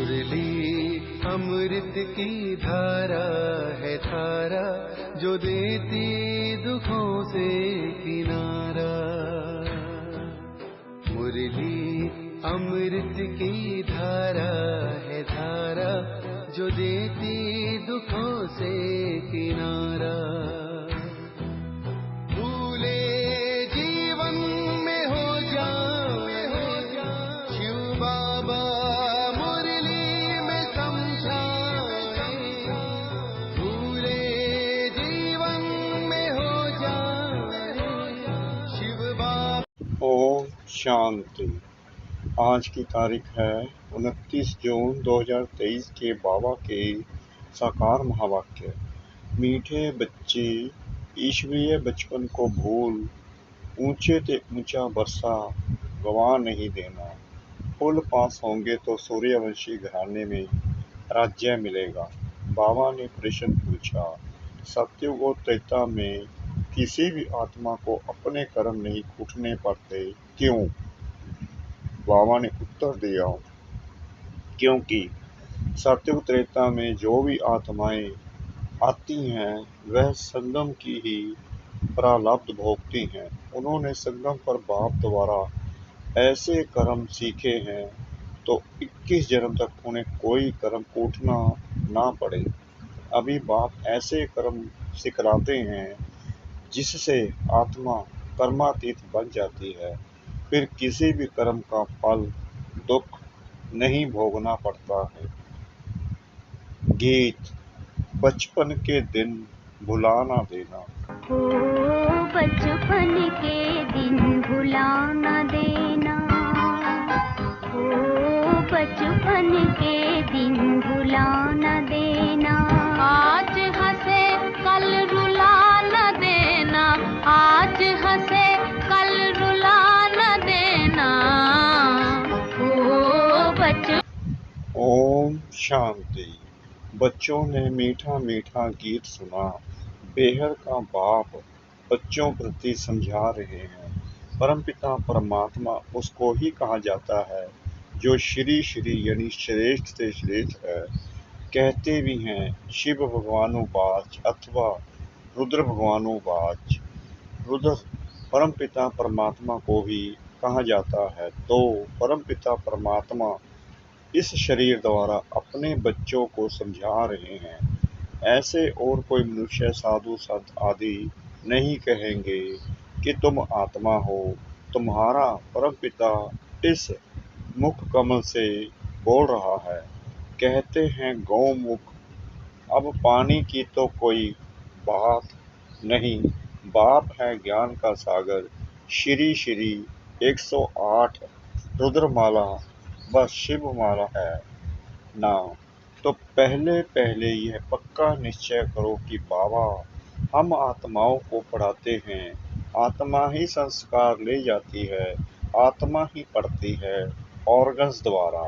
मुरली अमृत की धारा है धारा, जो देती दुखों से किनारा। मुरली अमृत की धारा है धारा, जो देती दुखों से किनारा। भूले जीवन में हो जाए शिव बाबा मुरली में समझाए। भूले जीवन में हो जाए शिव बाबा। ओम शांति। आज की तारीख है 29 जून 2023 के बाबा के साकार महावाक्य। मीठे बच्चे ईश्वरीय बचपन को भूल, ऊंचे ते ऊंचा बरसा गवा नहीं देना। फूल पास होंगे तो सूर्यवंशी घराने में राज्य मिलेगा। बाबा ने प्रश्न पूछा, सत्युग और त्रेता में किसी भी आत्मा को अपने कर्म नहीं कूटने पड़ते, क्यों? बाबा ने उत्तर दिया, क्योंकि सत्युग त्रेता में जो भी आत्माएं आती हैं वह संगम की ही प्रारब्ध भोगती हैं। उन्होंने संगम पर बाप द्वारा ऐसे कर्म सीखे हैं तो 21 जन्म तक उन्हें कोई कर्म कूटना ना पड़े। अभी बाप ऐसे कर्म सिखलाते हैं जिससे आत्मा कर्मातीत बन जाती है, फिर किसी भी कर्म का फल दुख नहीं भोगना पड़ता है। गीत। बचपन के दिन भुला ना देना। ओ बचपन के दिन भुला न देना, ओ बचपन के दिन भुला न देना। आज हंसे कल रुला न देना, आज हंसे कल रुला न देना। ओ बचपन। ओम शांति। बच्चों ने मीठा मीठा गीत सुना। बेहर का बाप बच्चों प्रति समझा रहे हैं। परमपिता परमात्मा उसको ही कहा जाता है जो श्री श्री यानी श्रेष्ठ से श्रेष्ठ है। कहते भी हैं शिव भगवानुवाच अथवा रुद्र भगवानुवाच। रुद्र परमपिता परमात्मा को ही कहा जाता है। तो परमपिता परमात्मा इस शरीर द्वारा अपने बच्चों को समझा रहे हैं। ऐसे और कोई मनुष्य साधु संत आदि नहीं कहेंगे कि तुम आत्मा हो। तुम्हारा परमपिता इस मुख कमल से बोल रहा है। कहते हैं गौमुख। अब पानी की तो कोई बात नहीं। बाप है ज्ञान का सागर। श्री श्री 108 रुद्रमाला व शिवमाला है नाम। तो पहले पहले यह पक्का निश्चय करो कि बाबा हम आत्माओं को पढ़ाते हैं। आत्मा ही संस्कार ले जाती है, आत्मा ही पढ़ती है ऑर्गन्स द्वारा।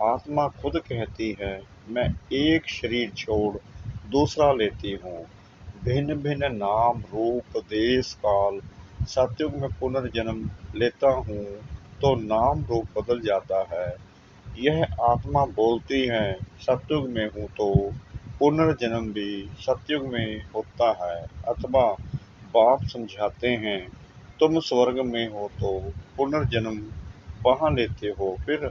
आत्मा खुद कहती है मैं एक शरीर छोड़ दूसरा लेती हूँ। भिन्न भिन्न नाम रूप देश काल। सतयुग में पुनर्जन्म लेता हूँ तो नाम रूप बदल जाता है। यह आत्मा बोलती है सतयुग में हूँ तो पुनर्जन्म भी सतयुग में होता है। अथवा बाप समझाते हैं तुम स्वर्ग में हो तो पुनर्जन्म वहाँ लेते हो, फिर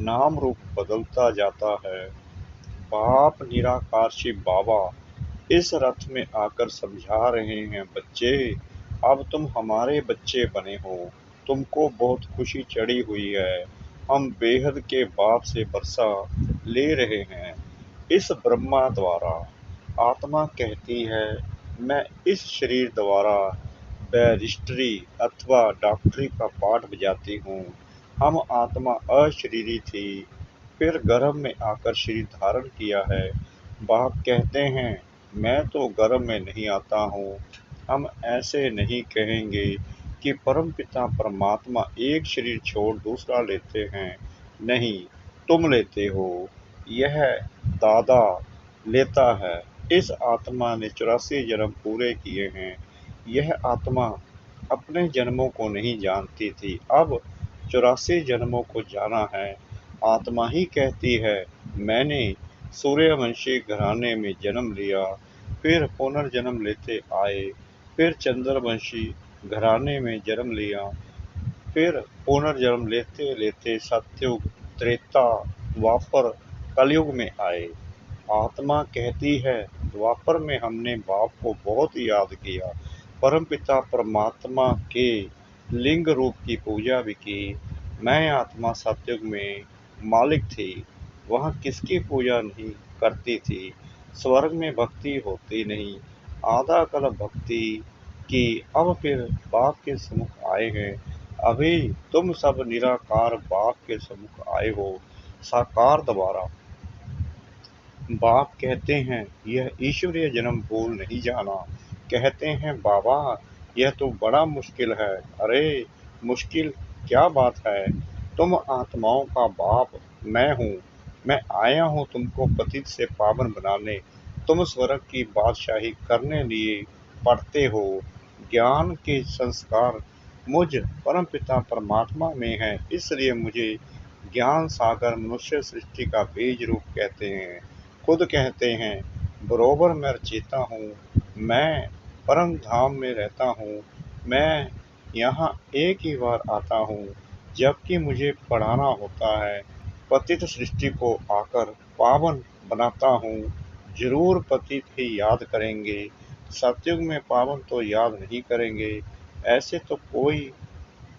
नाम रूप बदलता जाता है। बाप निराकार शिव बाबा इस रथ में आकर समझा रहे हैं बच्चे अब तुम हमारे बच्चे बने हो। तुमको बहुत खुशी चढ़ी हुई है। हम बेहद के बाप से बरसा ले रहे हैं। इस ब्रह्मा द्वारा आत्मा कहती है मैं इस शरीर द्वारा बैरिस्ट्री अथवा डॉक्टरी का पाठ बजाती हूँ। हम आत्मा अशरीरी थी, फिर गर्भ में आकर शरीर धारण किया है। बाप कहते हैं मैं तो गर्भ में नहीं आता हूँ। हम ऐसे नहीं कहेंगे कि परमपिता परमात्मा एक शरीर छोड़ दूसरा लेते हैं। नहीं, तुम लेते हो। यह दादा लेता है। इस आत्मा ने 84 जन्म पूरे किए हैं। यह आत्मा अपने जन्मों को नहीं जानती थी, अब 84 जन्मों को जाना है। आत्मा ही कहती है मैंने सूर्यवंशी घराने में जन्म लिया, फिर पुनर्जन्म लेते आए, फिर चंद्रवंशी घराने में जन्म लिया, फिर पुनर्जन्म लेते लेते सतयुग, त्रेता, द्वापर, कलयुग में आए। आत्मा कहती है, द्वापर में हमने बाप को बहुत याद किया, परमपिता परमात्मा के लिंग रूप की पूजा भी की। मैं आत्मा सतयुग में मालिक थी, वह किसकी पूजा नहीं करती थी। स्वर्ग में भक्ति होती नहीं, आधा कल भक्ति की, अब फिर बाप के समुख आए हैं। अभी तुम सब निराकार बाप के समुख आए हो, साकार दोबारा। बाप कहते हैं, यह ईश्वरीय जन्म भूल नहीं जाना। कहते हैं, बाबा यह तो बड़ा मुश्किल है। अरे मुश्किल क्या बात है, तुम आत्माओं का बाप मैं हूँ। मैं आया हूँ तुमको पतित से पावन बनाने। तुम स्वर्ग की बादशाही करने लिए पढ़ते हो। ज्ञान के संस्कार मुझ परमपिता परमात्मा में है, इसलिए मुझे ज्ञान सागर मनुष्य सृष्टि का बीज रूप कहते हैं। खुद कहते हैं, बरोबर मैं रचयिता हूँ, मैं परम धाम में रहता हूँ। मैं यहाँ एक ही बार आता हूँ, जबकि मुझे पढ़ाना होता है। पतित सृष्टि को आकर पावन बनाता हूँ। जरूर पतित ही याद करेंगे, सतयुग में पावन तो याद नहीं करेंगे। ऐसे तो कोई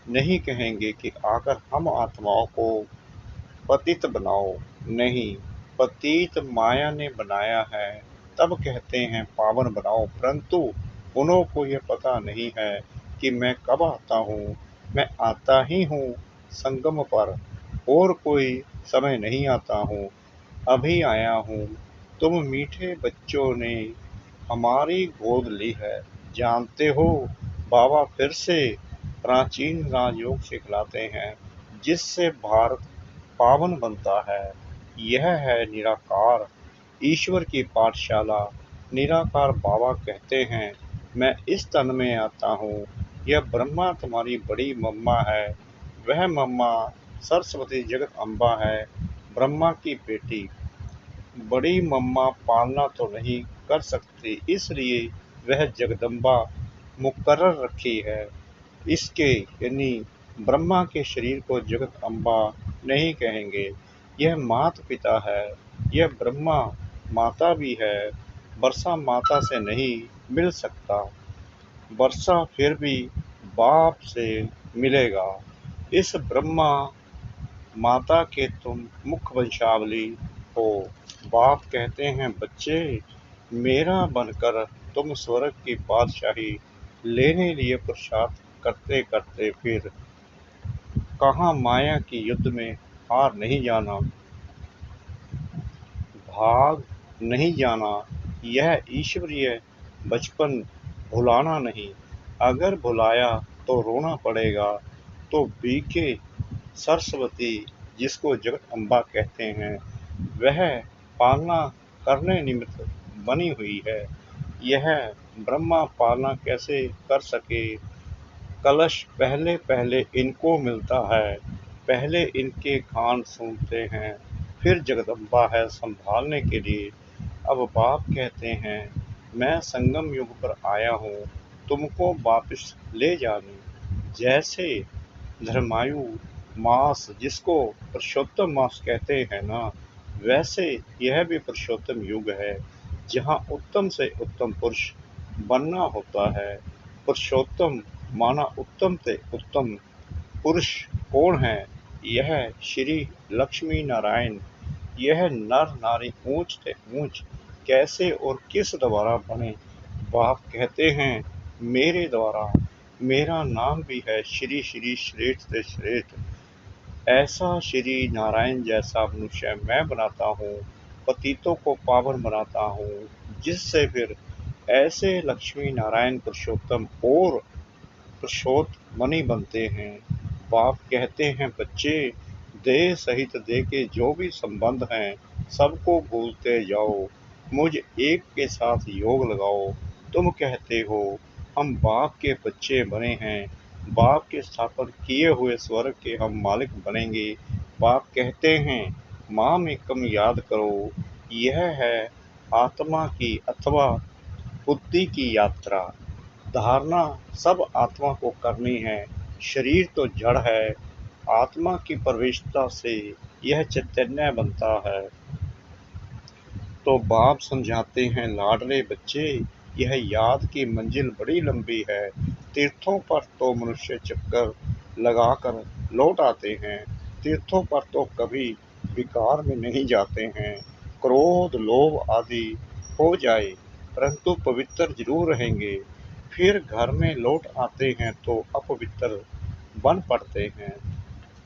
नहीं कहेंगे कि आकर हम आत्माओं को पतित बनाओ। नहीं, पतित माया ने बनाया है, तब कहते हैं पावन बनाओ। परंतु उन्हों को यह पता नहीं है कि मैं कब आता हूँ। मैं आता ही हूँ संगम पर, और कोई समय नहीं आता हूँ। अभी आया हूँ। तुम मीठे बच्चों ने हमारी गोद ली है। जानते हो, बाबा फिर से प्राचीन राजयोग सिखलाते हैं, जिससे भारत पावन बनता है। यह है निराकार ईश्वर की पाठशाला। निराकार बाबा कहते हैं, मैं इस तन में आता हूँ। यह ब्रह्मा तुम्हारी बड़ी मम्मा है। वह मम्मा सरस्वती जगत अम्बा है, ब्रह्मा की बेटी। बड़ी मम्मा पालना तो नहीं कर सकती, इसलिए वह जगदम्बा मुकर्रर रखी है। इसके यानी ब्रह्मा के शरीर को जगत अम्बा नहीं कहेंगे। यह मात पिता है, यह ब्रह्मा माता भी है। वर्षा माता से नहीं मिल सकता, वर्षा फिर भी बाप से मिलेगा। इस ब्रह्मा माता के तुम मुख्य वंशावली हो। बाप कहते हैं, बच्चे मेरा बनकर तुम स्वर्ग की बादशाही लेने लिए पुरुषार्थ करते करते फिर कहाँ माया की युद्ध में हार नहीं जाना, भाग नहीं जाना। यह ईश्वरीय बचपन भुलाना नहीं। अगर भुलाया तो रोना पड़ेगा। तो बीके सरस्वती, जिसको जगत अम्बा कहते हैं, वह पालना करने निमित्त बनी हुई है। यह ब्रह्मा पालना कैसे कर सके। कलश पहले पहले इनको मिलता है, पहले इनके कान सूंघते हैं, फिर जगदम्बा है संभालने के लिए। अब बाप कहते हैं, मैं संगम युग पर आया हूँ तुमको वापस ले जाने। जैसे धर्मायु मास, जिसको पुरुषोत्तम मास कहते हैं ना, वैसे यह भी पुरुषोत्तम युग है, जहाँ उत्तम से उत्तम पुरुष बनना होता है। पुरुषोत्तम माना उत्तम से उत्तम पुरुष कौन है। यह श्री लक्ष्मी नारायण। यह नर नारी ऊंच से ऊंच कैसे और किस द्वारा बने। बाप कहते हैं, मेरे द्वारा। मेरा नाम भी है श्री श्री श्रेष्ठ से श्रेष्ठ। ऐसा श्री नारायण जैसा मनुष्य मैं बनाता हूँ, पतितों को पावन बनाता हूँ, जिससे फिर ऐसे लक्ष्मी नारायण पुरुषोत्तम और पुरुषोत्तम मणि बनते हैं। बाप कहते हैं, बच्चे देह सहित देह के जो भी संबंध हैं, सबको भूलते जाओ, मुझ एक के साथ योग लगाओ। तुम कहते हो हम बाप के बच्चे बने हैं, बाप के स्थापन किए हुए स्वर्ग के हम मालिक बनेंगे। बाप कहते हैं, माम एकम याद करो। यह है आत्मा की अथवा बुद्धि की यात्रा। धारणा सब आत्मा को करनी है। शरीर तो जड़ है। आत्मा की प्रवेशता से यह चैतन्य बनता है। तो बाप समझाते हैं, लाडले बच्चे, यह याद की मंजिल बड़ी लंबी है। तीर्थों पर तो मनुष्य चक्कर लगाकर लौट आते हैं। तीर्थों पर तो कभी विकार में नहीं जाते हैं। क्रोध लोभ आदि हो जाए परंतु पवित्र जरूर रहेंगे। फिर घर में लौट आते हैं तो अपवित्र बन पड़ते हैं।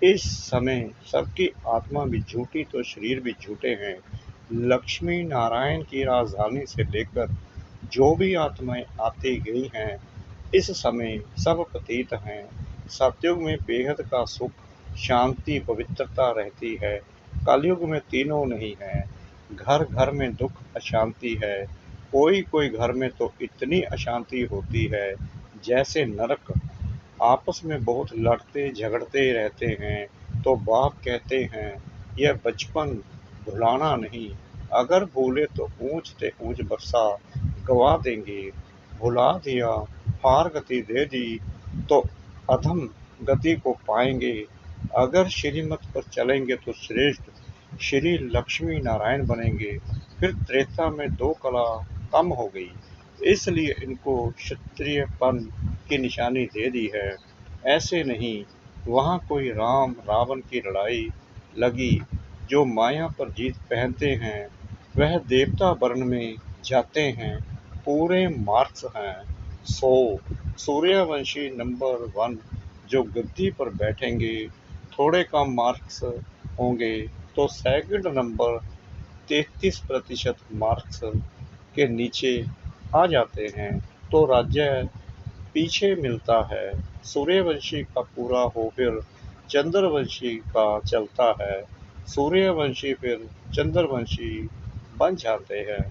इस समय सबकी आत्मा भी झूठी तो शरीर भी झूठे हैं। लक्ष्मी नारायण की राजधानी से लेकर जो भी आत्माएं आती गई हैं, इस समय सब पतित हैं। सतयुग में बेहद का सुख शांति पवित्रता रहती है। कलयुग में तीनों नहीं है। घर घर में दुख अशांति है। कोई कोई घर में तो इतनी अशांति होती है जैसे नरक। आपस में बहुत लड़ते झगड़ते रहते हैं। तो बाप कहते हैं, यह बचपन भुलाना नहीं। अगर भूले तो ऊंच से ऊंच वर्षा गवा देंगे। भुला दिया, पार गति दे दी तो अधम गति को पाएंगे। अगर श्रीमत पर चलेंगे तो श्रेष्ठ श्री लक्ष्मी नारायण बनेंगे। फिर त्रेता में दो कला कम हो गई, इसलिए इनको क्षत्रियपन की निशानी दे दी है। ऐसे नहीं, वहाँ कोई राम रावण की लड़ाई लगी। जो माया पर जीत पहनते हैं वह देवता वर्ण में जाते हैं। पूरे मार्क्स हैं 100। सूर्यवंशी नंबर 1 जो गद्दी पर बैठेंगे, थोड़े कम मार्क्स होंगे तो सेकंड नंबर 33% मार्क्स के नीचे आ जाते हैं तो राज्य पीछे मिलता है। सूर्यवंशी का पूरा हो फिर चंद्रवंशी का चलता है। सूर्यवंशी फिर चंद्रवंशी बन जाते हैं।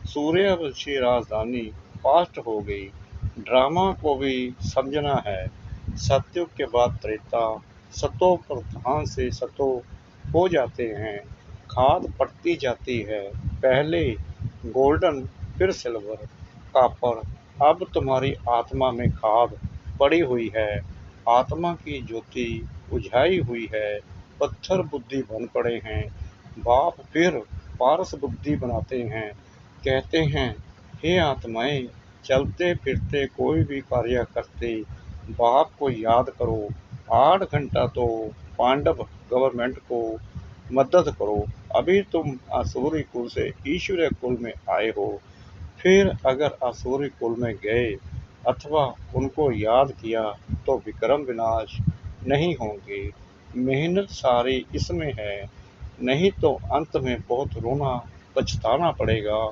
सूर्यवंशी राजधानी पास्ट हो गई। ड्रामा को भी समझना है। सतयुग के बाद त्रेता, सतो प्रधान से सतो हो जाते हैं। खाद पड़ती जाती है। पहले गोल्डन फिर सिल्वर कॉपर। अब तुम्हारी आत्मा में खाद पड़ी हुई है। आत्मा की ज्योति बुझाई हुई है। पत्थर बुद्धि बन पड़े हैं। बाप फिर पारस बुद्धि बनाते हैं। कहते हैं, हे आत्माएं, चलते फिरते कोई भी कार्य करते बाप को याद करो। 8 घंटा तो पांडव गवर्नमेंट को मदद करो। अभी तुम आसुरी कुल से ईश्वरीय कुल में आए हो। फिर अगर आसुरी कुल में गए अथवा उनको याद किया तो विक्रम विनाश नहीं होंगे। मेहनत सारी इसमें है, नहीं तो अंत में बहुत रोना पछताना पड़ेगा।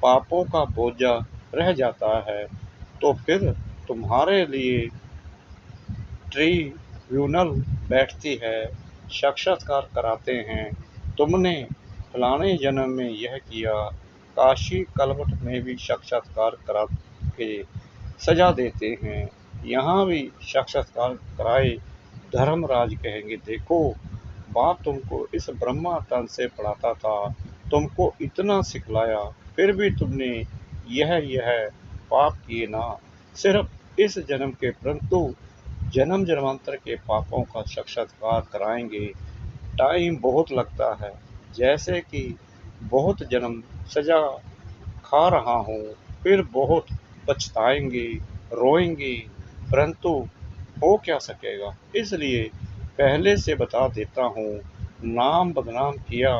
पापों का बोझा रह जाता है तो फिर तुम्हारे लिए ट्रिब्यूनल बैठती है, साक्षात्कार कराते हैं। तुमने फलाने जन्म में यह किया। काशी कलवट में भी साक्षात्कार करा के सजा देते हैं। यहाँ भी साक्षात्कार कराए। धर्मराज कहेंगे, देखो बाप तुमको इस ब्रह्मा तन से पढ़ाता था, तुमको इतना सिखलाया, फिर भी तुमने यह पाप किए ना। सिर्फ इस जन्म के परंतु जन्म जन्मांतर के पापों का साक्षात्कार कराएंगे। टाइम बहुत लगता है, जैसे कि बहुत जन्म सजा खा रहा हूँ। फिर बहुत पछताएंगे, रोएंगे, परंतु हो क्या सकेगा। इसलिए पहले से बता देता हूँ, नाम बदनाम किया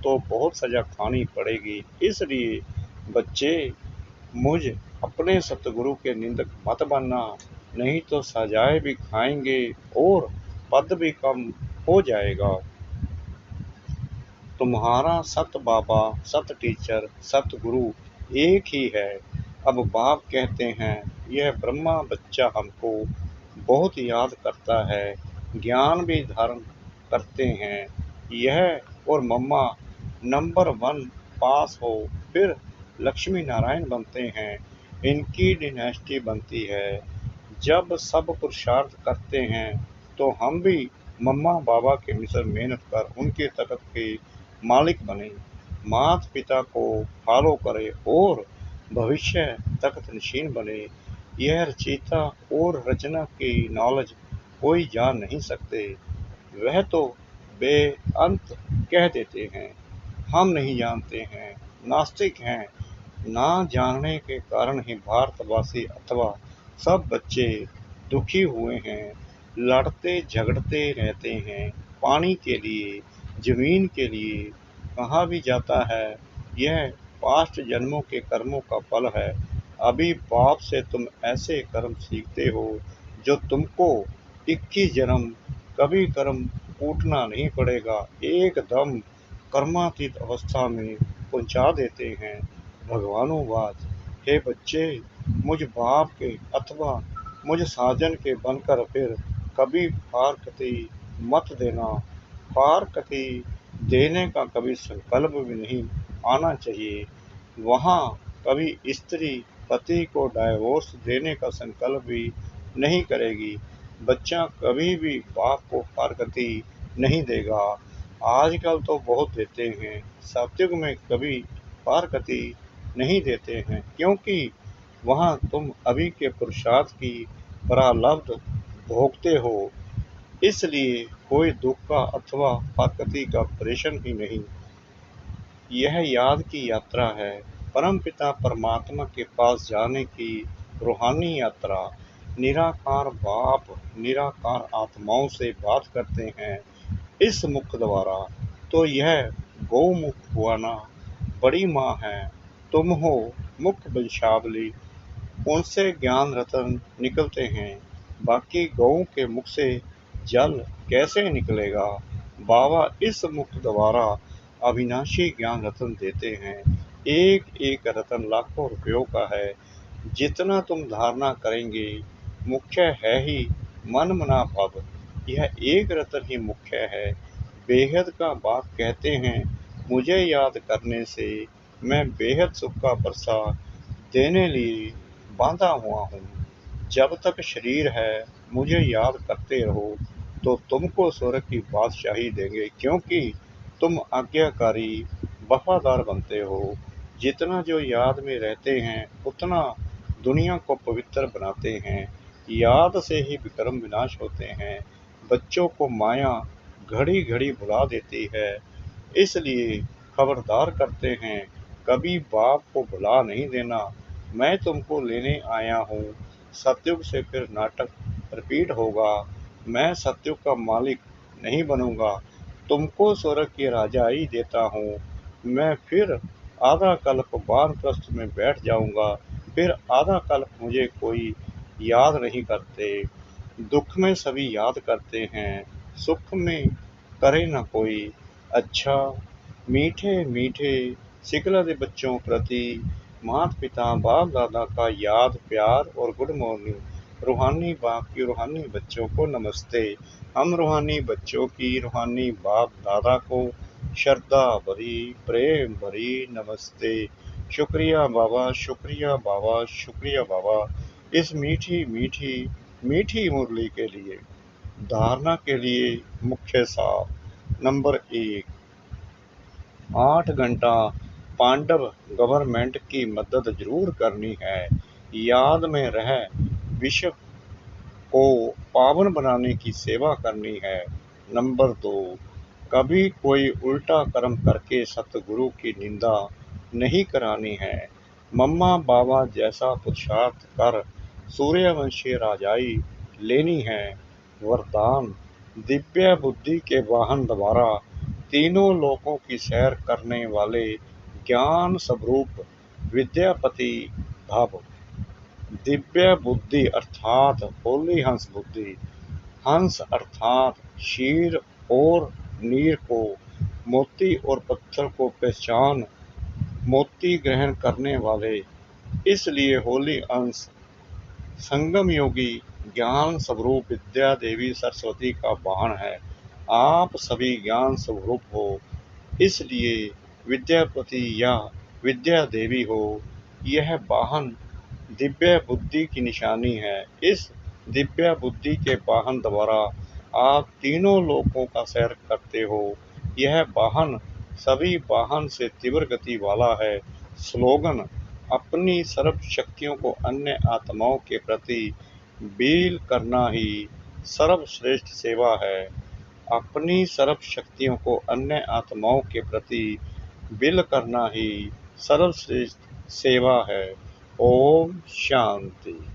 तो बहुत सजा खानी पड़ेगी। इसलिए बच्चे, मुझ अपने सतगुरु के निंदक मत बनना, नहीं तो सजाएं भी खाएंगे और पद भी कम हो जाएगा। तुम्हारा सत बाबा, सत टीचर, सत गुरु एक ही है। अब बाप कहते हैं, यह ब्रह्मा बच्चा हमको बहुत याद करता है, ज्ञान भी धारण करते हैं। यह और मम्मा नंबर 1 पास हो फिर लक्ष्मी नारायण बनते हैं। इनकी डिनेस्टी बनती है। जब सब पुरुषार्थ करते हैं तो हम भी मम्मा बाबा के मिशन मेहनत कर उनके तख्त के मालिक बने, माता पिता को फॉलो करे और भविष्य तक नशीन बने। यह रचयिता और रचना की नॉलेज कोई जान नहीं सकते, वह तो बेअंत कह देते हैं। हम नहीं जानते हैं, नास्तिक हैं। ना जानने के कारण ही भारतवासी अथवा सब बच्चे दुखी हुए हैं, लड़ते झगड़ते रहते हैं पानी के लिए, जमीन के लिए। कहा भी जाता है यह पास्ट जन्मों के कर्मों का फल है। अभी बाप से तुम ऐसे कर्म सीखते हो जो तुमको 21 जन्म कभी कर्म कूटना नहीं पड़ेगा, एकदम कर्मातीत अवस्था में पहुंचा देते हैं। भगवानुवाच, हे बच्चे, मुझ बाप के अथवा मुझ साजन के बनकर फिर कभी फारकती मत देना। फारकती देने का कभी संकल्प भी नहीं आना चाहिए। वहाँ कभी स्त्री पति को डाइवोर्स देने का संकल्प भी नहीं करेगी। बच्चा कभी भी बाप को फारकती नहीं देगा। आजकल तो बहुत देते हैं, सतयुग में कभी फारकती नहीं देते हैं, क्योंकि वहाँ तुम अभी के पुरुषार्थ की प्रारब्ध भोगते हो, इसलिए कोई दुख का अथवा फारकती का प्रेषण ही नहीं। यह याद की यात्रा है, परमपिता परमात्मा के पास जाने की रूहानी यात्रा। निराकार बाप निराकार आत्माओं से बात करते हैं इस मुख द्वारा। तो यह गौमुख हुआ ना, बड़ी माँ है, तुम हो मुख वंशावली, उनसे ज्ञान रतन निकलते हैं। बाकी गऊ के मुख से जल कैसे निकलेगा। बाबा इस मुख द्वारा अविनाशी ज्ञान रतन देते हैं। एक एक रतन लाखों रुपयों का है, जितना तुम धारणा करेंगे। मुख्य है ही मन मना भव, यह एक रतन ही मुख्य है। बेहद का बात कहते हैं, मुझे याद करने से मैं बेहद सुख का प्रसाद देने लिए बांधा हुआ हूँ। जब तक शरीर है मुझे याद करते रहो, तो तुमको स्वर्ग की बादशाही देंगे, क्योंकि तुम आज्ञाकारी वफादार बनते हो। जितना जो याद में रहते हैं उतना दुनिया को पवित्र बनाते हैं। याद से ही विक्रम विनाश होते हैं। बच्चों को माया घड़ी घड़ी भुला देती है, इसलिए खबरदार करते हैं, कभी बाप को भुला नहीं देना। मैं तुमको लेने आया हूँ, सतयुग से फिर नाटक रिपीट होगा। मैं सतयुग का मालिक नहीं बनूंगा, तुमको स्वर्ग की राजाई देता हूँ। मैं फिर आधा कल्प वानप्रस्थ में बैठ जाऊंगा, फिर आधा कल्प मुझे कोई याद नहीं करते। दुख में सभी याद करते हैं, सुख में करे न कोई। अच्छा, मीठे मीठे सिकलद बच्चों प्रति माता पिता बाप दादा का याद प्यार और गुड मॉर्निंग। रूहानी बाप की रूहानी बच्चों को नमस्ते। हम रूहानी बच्चों की रूहानी बाप दादा को श्रद्धा भरी प्रेम भरी नमस्ते। शुक्रिया बाबा, शुक्रिया बाबा, शुक्रिया बाबा, इस मीठी मीठी मीठी मुरली के लिए। धारणा के लिए मुख्य सार नंबर 1, 8 घंटा पांडव गवर्नमेंट की मदद जरूर करनी है। याद में रह विश्व को पावन बनाने की सेवा करनी है। नंबर 2, कभी कोई उल्टा कर्म करके सतगुरु की निंदा नहीं करानी है। मम्मा बाबा जैसा पुरुषार्थ कर सूर्यवंशी राजाई लेनी है। वरदान, दिव्य बुद्धि के वाहन द्वारा तीनों लोकों की सैर करने वाले ज्ञान स्वरूप विद्यापति भव। दिव्य बुद्धि अर्थात होली हंस बुद्धि। हंस अर्थात क्षीर और नीर को, मोती और पत्थर को पहचान मोती ग्रहण करने वाले, इसलिए होली अंश संगम योगी ज्ञान स्वरूप विद्या देवी सरस्वती का वाहन है। आप सभी ज्ञान स्वरूप हो, इसलिए विद्यापति या विद्या देवी हो। यह वाहन दिव्य बुद्धि की निशानी है। इस दिव्य बुद्धि के वाहन द्वारा आप तीनों लोकों का सैर करते हो। यह वाहन सभी वाहन से तीव्र गति वाला है। स्लोगन: अपनी सर्व शक्तियों को अन्य आत्माओं के प्रति विलीन करना ही सर्वश्रेष्ठ सेवा है। अपनी सर्व शक्तियों को अन्य आत्माओं के प्रति विलीन करना ही सर्वश्रेष्ठ सेवा है। ओम शांति।